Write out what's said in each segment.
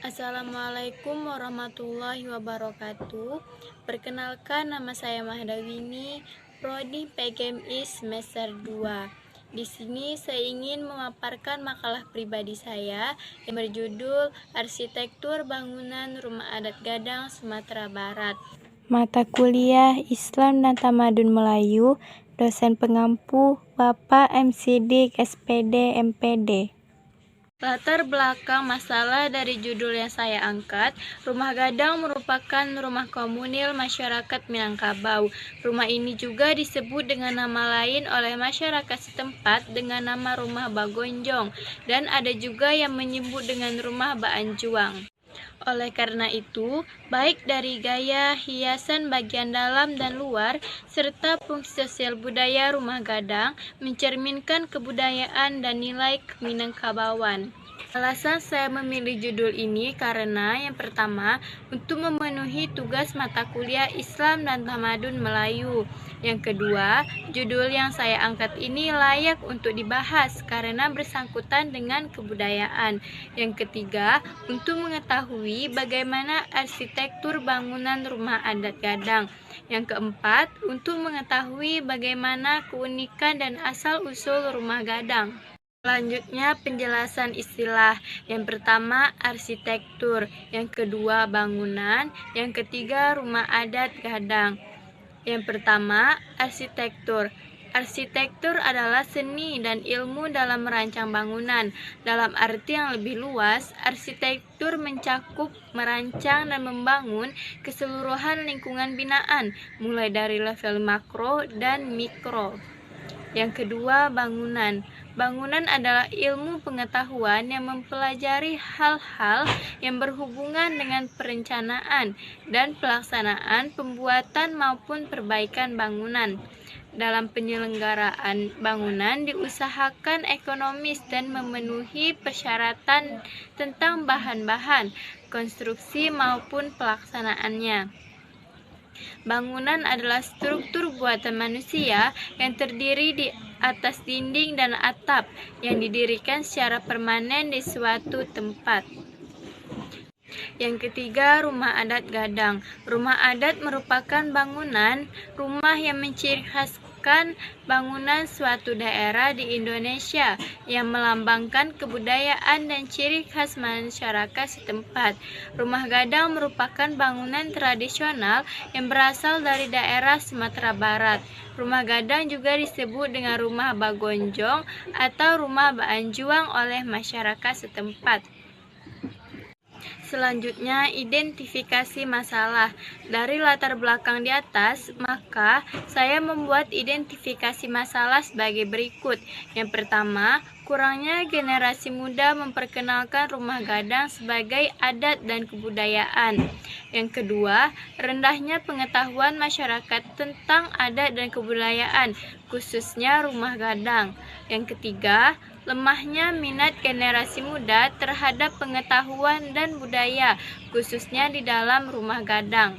Assalamualaikum warahmatullahi wabarakatuh. Perkenalkan, nama saya Mahdawini, Prodi PGMI semester 2. Di sini saya ingin memaparkan makalah pribadi saya yang berjudul Arsitektur Bangunan Rumah Adat Gadang Sumatera Barat. Mata kuliah Islam dan Tamadun Melayu, dosen pengampu Bapak MCD SPD MPD. Latar belakang masalah dari judul yang saya angkat, Rumah Gadang merupakan rumah komunil masyarakat Minangkabau. Rumah ini juga disebut dengan nama lain oleh masyarakat setempat dengan nama Rumah Bagonjong, dan ada juga yang menyebut dengan Rumah Baanjuang. Oleh karena itu, baik dari gaya, hiasan bagian dalam dan luar, serta fungsi sosial budaya Rumah Gadang mencerminkan kebudayaan dan nilai Keminangkabauan. Alasan saya memilih judul ini karena yang pertama, untuk memenuhi tugas mata kuliah Islam dan Tamadun Melayu. Yang kedua, judul yang saya angkat ini layak untuk dibahas karena bersangkutan dengan kebudayaan. Yang ketiga, untuk mengetahui bagaimana arsitektur bangunan rumah adat Gadang. Yang keempat, untuk mengetahui bagaimana keunikan dan asal-usul rumah Gadang. Selanjutnya penjelasan istilah. Yang pertama arsitektur, yang kedua bangunan, yang ketiga rumah adat Gadang. Yang pertama arsitektur. Arsitektur adalah seni dan ilmu dalam merancang bangunan. Dalam arti yang lebih luas, arsitektur mencakup merancang dan membangun keseluruhan lingkungan binaan, mulai dari level makro dan mikro. Yang kedua, bangunan. Bangunan adalah ilmu pengetahuan yang mempelajari hal-hal yang berhubungan dengan perencanaan dan pelaksanaan pembuatan maupun perbaikan bangunan. Dalam penyelenggaraan bangunan diusahakan ekonomis dan memenuhi persyaratan tentang bahan-bahan, konstruksi maupun pelaksanaannya. Bangunan adalah struktur buatan manusia yang terdiri di atas dinding dan atap yang didirikan secara permanen di suatu tempat. Yang ketiga, rumah adat Gadang. Rumah adat merupakan bangunan rumah yang menciri khaskan bangunan suatu daerah di Indonesia yang melambangkan kebudayaan dan ciri khas masyarakat setempat. Rumah Gadang merupakan bangunan tradisional yang berasal dari daerah Sumatera Barat. Rumah Gadang juga disebut dengan Rumah Bagonjong atau Rumah Baanjuang oleh masyarakat setempat. Selanjutnya, identifikasi masalah. Dari latar belakang di atas, maka saya membuat identifikasi masalah sebagai berikut. Yang pertama, kurangnya generasi muda memperkenalkan rumah Gadang sebagai adat dan kebudayaan. Yang kedua, rendahnya pengetahuan masyarakat tentang adat dan kebudayaan, khususnya rumah Gadang. Yang ketiga, lemahnya minat generasi muda terhadap pengetahuan dan budaya, khususnya di dalam rumah Gadang.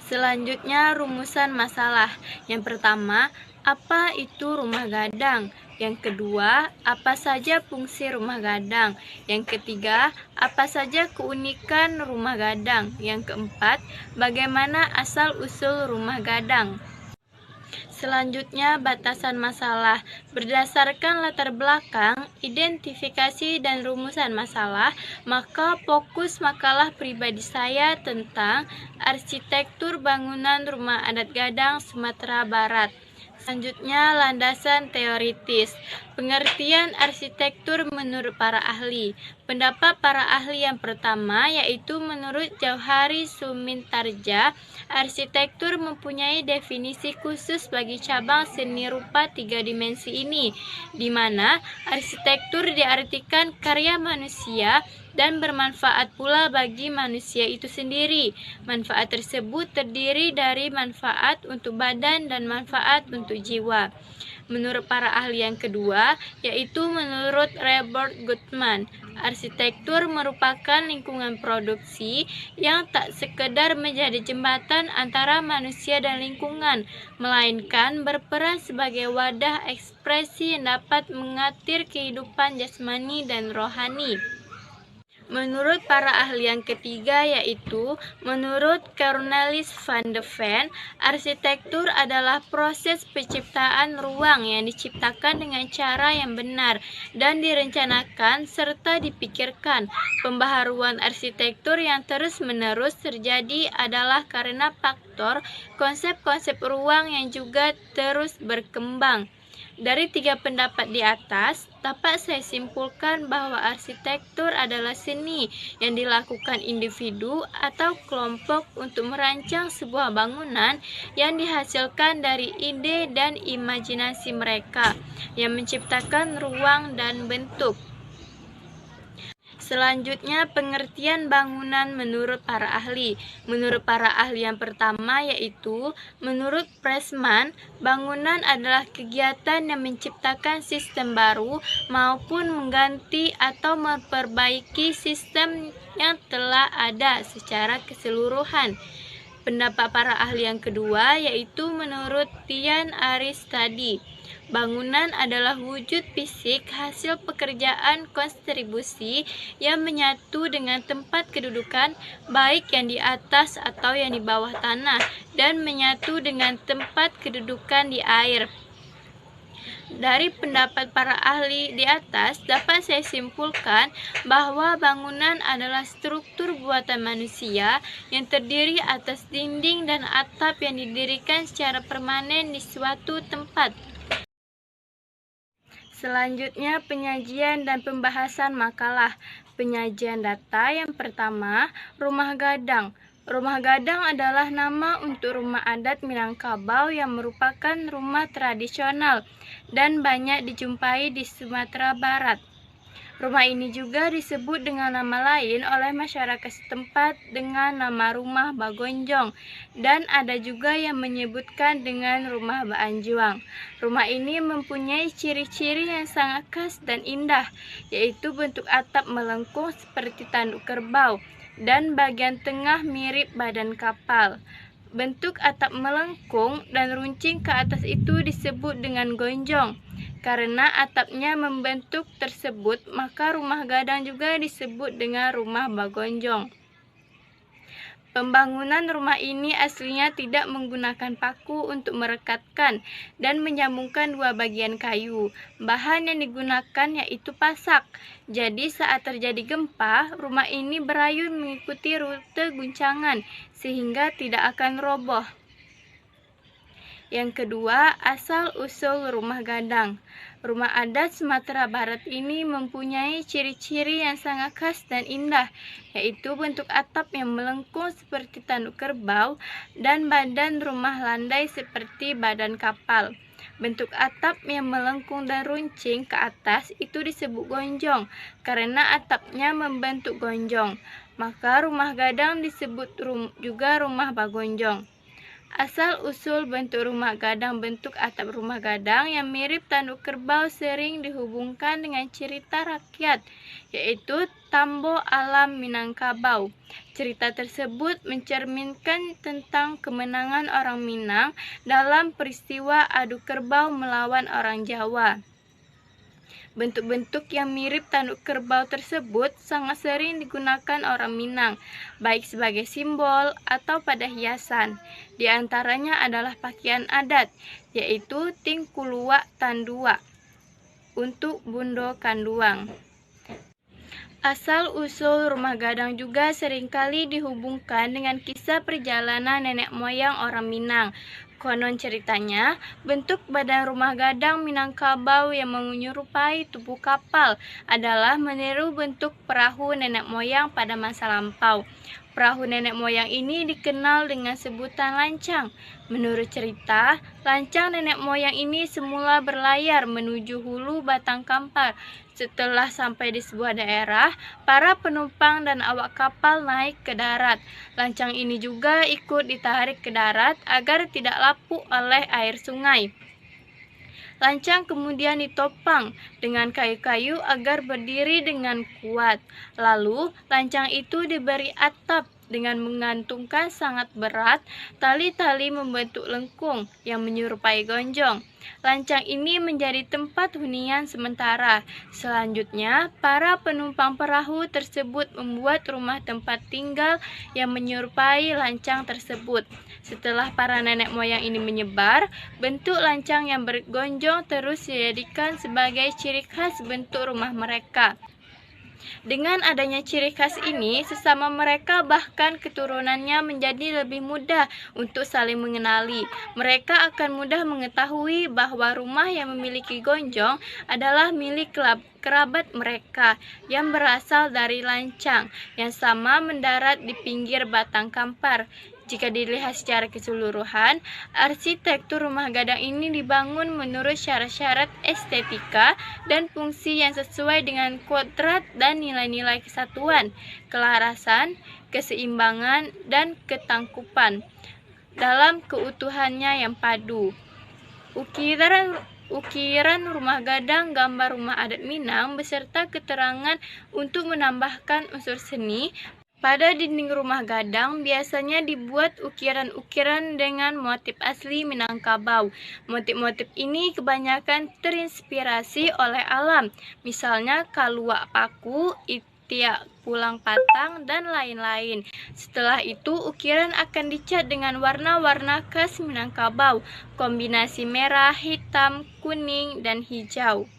Selanjutnya, rumusan masalah. Yang pertama, apa itu rumah Gadang? Yang kedua, apa saja fungsi rumah Gadang? Yang ketiga, apa saja keunikan rumah Gadang? Yang keempat, bagaimana asal-usul rumah Gadang? Selanjutnya, batasan masalah. Berdasarkan latar belakang, identifikasi, dan rumusan masalah, maka fokus makalah pribadi saya tentang arsitektur bangunan rumah adat Gadang Sumatera Barat. Selanjutnya, landasan teoritis. Pengertian arsitektur menurut para ahli. Pendapat para ahli yang pertama yaitu menurut Jauhari Sumintarja, arsitektur mempunyai definisi khusus bagi cabang seni rupa tiga dimensi ini, di mana arsitektur diartikan karya manusia dan bermanfaat pula bagi manusia itu sendiri. Manfaat tersebut terdiri dari manfaat untuk badan dan manfaat untuk jiwa. Menurut para ahli yang kedua, yaitu menurut Robert Gutman, arsitektur merupakan lingkungan produksi yang tak sekedar menjadi jembatan antara manusia dan lingkungan, melainkan berperan sebagai wadah ekspresi yang dapat mengatur kehidupan jasmani dan rohani. Menurut para ahli yang ketiga yaitu menurut Cornelis van de Ven, arsitektur adalah proses penciptaan ruang yang diciptakan dengan cara yang benar dan direncanakan serta dipikirkan. Pembaharuan arsitektur yang terus-menerus terjadi adalah karena faktor konsep-konsep ruang yang juga terus berkembang. Dari tiga pendapat di atas, dapat saya simpulkan bahwa arsitektur adalah seni yang dilakukan individu atau kelompok untuk merancang sebuah bangunan yang dihasilkan dari ide dan imajinasi mereka, yang menciptakan ruang dan bentuk. Selanjutnya, pengertian bangunan menurut para ahli. Menurut para ahli yang pertama yaitu, menurut Pressman, bangunan adalah kegiatan yang menciptakan sistem baru maupun mengganti atau memperbaiki sistem yang telah ada secara keseluruhan. Pendapat para ahli yang kedua yaitu menurut Tian Aristadi, bangunan adalah wujud fisik hasil pekerjaan konstribusi yang menyatu dengan tempat kedudukan baik yang di atas atau yang di bawah tanah dan menyatu dengan tempat kedudukan di air. Dari pendapat para ahli di atas, dapat saya simpulkan bahwa bangunan adalah struktur buatan manusia yang terdiri atas dinding dan atap yang didirikan secara permanen di suatu tempat. Selanjutnya, penyajian dan pembahasan makalah. Penyajian data yang pertama, rumah gadang. Rumah gadang adalah nama untuk rumah adat Minangkabau yang merupakan rumah tradisional dan banyak dijumpai di Sumatera Barat. Rumah ini juga disebut dengan nama lain oleh masyarakat setempat dengan nama rumah Bagonjong, dan ada juga yang menyebutkan dengan rumah Baanjuang. Rumah ini mempunyai ciri-ciri yang sangat khas dan indah, yaitu bentuk atap melengkung seperti tanduk kerbau, dan bagian tengah mirip badan kapal. Bentuk atap melengkung dan runcing ke atas itu disebut dengan gonjong. Karena atapnya membentuk tersebut, maka rumah gadang juga disebut dengan rumah bagonjong. Pembangunan rumah ini aslinya tidak menggunakan paku untuk merekatkan dan menyambungkan dua bagian kayu. Bahan yang digunakan yaitu pasak. Jadi saat terjadi gempa, rumah ini berayun mengikuti rute guncangan sehingga tidak akan roboh. Yang kedua, asal-usul rumah gadang. Rumah adat Sumatera Barat ini mempunyai ciri-ciri yang sangat khas dan indah, yaitu bentuk atap yang melengkung seperti tanduk kerbau dan badan rumah landai seperti badan kapal. Bentuk atap yang melengkung dan runcing ke atas itu disebut gonjong, karena atapnya membentuk gonjong. Maka rumah gadang disebut juga rumah bagonjong. Asal-usul bentuk rumah gadang. Bentuk atap rumah gadang yang mirip tanduk kerbau sering dihubungkan dengan cerita rakyat, yaitu Tambo Alam Minangkabau. Cerita tersebut mencerminkan tentang kemenangan orang Minang dalam peristiwa adu kerbau melawan orang Jawa. Bentuk-bentuk yang mirip tanduk kerbau tersebut sangat sering digunakan orang Minang, baik sebagai simbol atau pada hiasan. Di antaranya adalah pakaian adat, yaitu Tingkulua Tandua untuk Bundo Kanduang. Asal-usul rumah gadang juga seringkali dihubungkan dengan kisah perjalanan nenek moyang orang Minang. Konon ceritanya, bentuk badan rumah gadang Minangkabau yang menyerupai tubuh kapal adalah meniru bentuk perahu nenek moyang pada masa lampau. Perahu nenek moyang ini dikenal dengan sebutan lancang. Menurut cerita, lancang nenek moyang ini semula berlayar menuju hulu Batang Kampar. Setelah sampai di sebuah daerah, para penumpang dan awak kapal naik ke darat. Lancang ini juga ikut ditarik ke darat agar tidak lapuk oleh air sungai. Lancang kemudian ditopang dengan kayu-kayu agar berdiri dengan kuat. Lalu, lancang itu diberi atap Dengan menggantungkan sangat berat, tali-tali membentuk lengkung yang menyerupai gonjong. Lancang ini menjadi tempat hunian sementara. Selanjutnya, para penumpang perahu tersebut membuat rumah tempat tinggal yang menyerupai lancang tersebut. Setelah para nenek moyang ini menyebar, bentuk lancang yang bergonjong terus dijadikan sebagai ciri khas bentuk rumah mereka. Dengan adanya ciri khas ini, sesama mereka bahkan keturunannya menjadi lebih mudah untuk saling mengenali. Mereka akan mudah mengetahui bahwa rumah yang memiliki gonjong adalah milik kerabat mereka yang berasal dari lancang yang sama mendarat di pinggir batang kampar. Jika dilihat secara keseluruhan, arsitektur rumah gadang ini dibangun menurut syarat-syarat estetika dan fungsi yang sesuai dengan kodrat dan nilai-nilai kesatuan, kelarasan, keseimbangan, dan ketangkupan dalam keutuhannya yang padu. Ukiran rumah gadang, gambar rumah adat Minang, beserta keterangan untuk menambahkan unsur seni. Pada dinding rumah gadang biasanya dibuat ukiran-ukiran dengan motif asli Minangkabau. Motif-motif ini kebanyakan terinspirasi oleh alam, misalnya kaluak paku, itiak pulang patang, dan lain-lain. Setelah itu, ukiran akan dicat dengan warna-warna khas Minangkabau, kombinasi merah, hitam, kuning, dan hijau.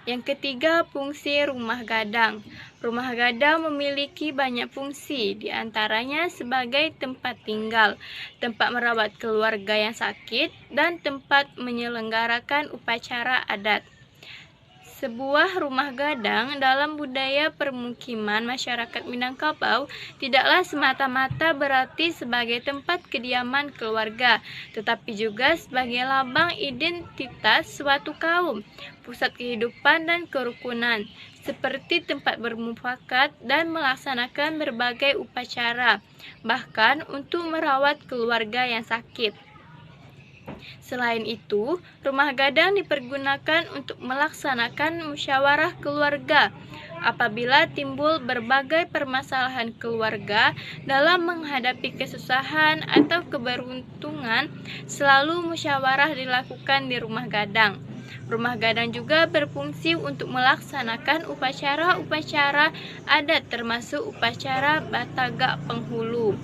Yang ketiga, fungsi rumah gadang. Rumah gadang memiliki banyak fungsi, diantaranya sebagai tempat tinggal, tempat merawat keluarga yang sakit, dan tempat menyelenggarakan upacara adat. Sebuah rumah gadang dalam budaya permukiman masyarakat Minangkabau tidaklah semata-mata berarti sebagai tempat kediaman keluarga, tetapi juga sebagai lambang identitas suatu kaum, pusat kehidupan dan kerukunan, seperti tempat bermufakat dan melaksanakan berbagai upacara, bahkan untuk merawat keluarga yang sakit. Selain itu, rumah gadang dipergunakan untuk melaksanakan musyawarah keluarga. Apabila timbul berbagai permasalahan keluarga dalam menghadapi kesusahan atau keberuntungan, selalu musyawarah dilakukan di rumah gadang. Rumah gadang juga berfungsi untuk melaksanakan upacara-upacara adat termasuk upacara Batagak Penghulu.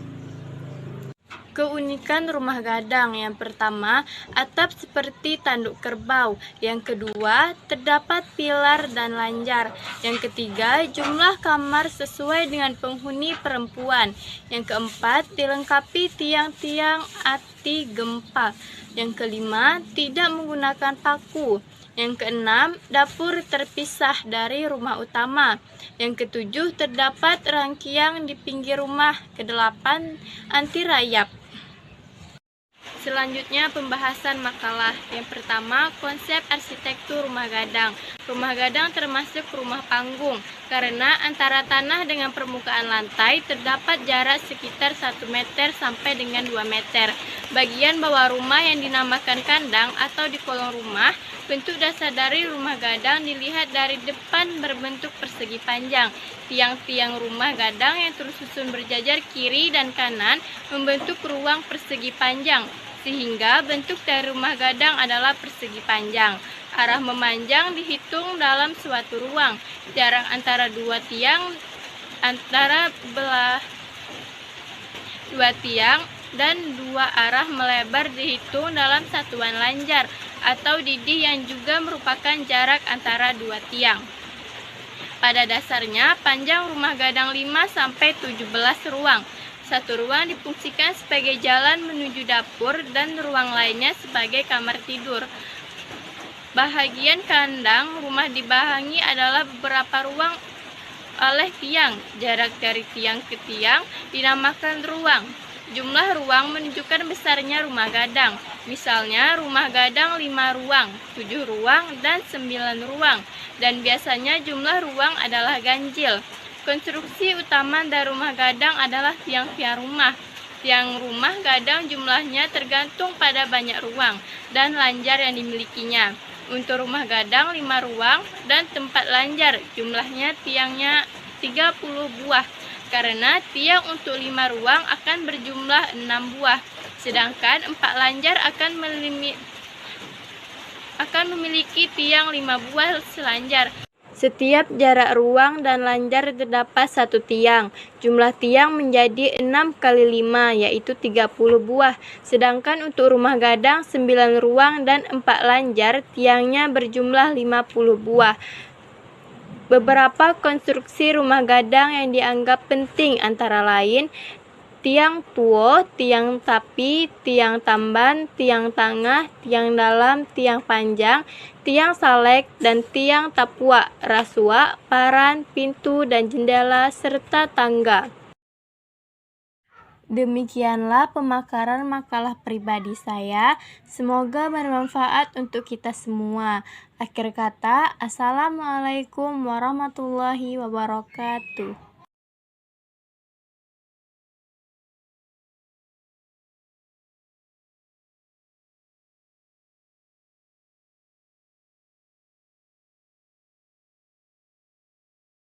Keunikan rumah gadang yang pertama, atap seperti tanduk kerbau. Yang kedua, terdapat pilar dan lanjar. Yang ketiga, jumlah kamar sesuai dengan penghuni perempuan. Yang keempat, dilengkapi tiang-tiang anti gempa. Yang kelima, tidak menggunakan paku. Yang keenam, dapur terpisah dari rumah utama. Yang ketujuh, terdapat rangkiang di pinggir rumah. Kedelapan, anti rayap. Selanjutnya pembahasan makalah. Yang pertama, konsep arsitektur rumah gadang. Rumah gadang termasuk rumah panggung karena antara tanah dengan permukaan lantai terdapat jarak sekitar 1 meter sampai dengan 2 meter. Bagian bawah rumah yang dinamakan kandang atau di kolong rumah, bentuk dasar dari rumah gadang dilihat dari depan berbentuk persegi panjang. Tiang-tiang rumah gadang yang tersusun berjajar kiri dan kanan membentuk ruang persegi panjang, sehingga bentuk dari rumah gadang adalah persegi panjang. Arah memanjang dihitung dalam suatu ruang. Jarak antara dua tiang dan dua arah melebar dihitung dalam satuan lanjar atau didih yang juga merupakan jarak antara dua tiang. Pada dasarnya, panjang rumah gadang 5-17 ruang. Satu ruang difungsikan sebagai jalan menuju dapur dan ruang lainnya sebagai kamar tidur. Bahagian kandang rumah dibahangi adalah beberapa ruang oleh tiang. Jarak dari tiang ke tiang dinamakan ruang. Jumlah ruang menunjukkan besarnya rumah gadang. Misalnya rumah gadang 5 ruang, 7 ruang, dan 9 ruang. Dan biasanya jumlah ruang adalah ganjil. Konstruksi utama dari rumah gadang adalah tiang-tiang rumah. Tiang rumah gadang jumlahnya tergantung pada banyak ruang dan lanjar yang dimilikinya. Untuk rumah gadang 5 ruang dan tempat lanjar, jumlahnya tiangnya 30 buah. karena tiang untuk 5 ruang akan berjumlah 6 buah, sedangkan 4 lanjar akan memiliki tiang 5 buah selanjar. Setiap jarak ruang dan lanjar terdapat 1 tiang. Jumlah tiang menjadi 6 kali 5, yaitu 30 buah. Sedangkan untuk rumah gadang 9 ruang dan 4 lanjar, tiangnya berjumlah 50 buah. Beberapa konstruksi rumah gadang yang dianggap penting antara lain tiang tuo, tiang tapi, tiang tamban, tiang tangah, tiang dalam, tiang panjang, tiang salek, dan tiang tapua, rasua, paran, pintu, dan jendela, serta tangga. Demikianlah pemakaran makalah pribadi saya. Semoga bermanfaat untuk kita semua. Akhir kata, Assalamualaikum warahmatullahi wabarakatuh.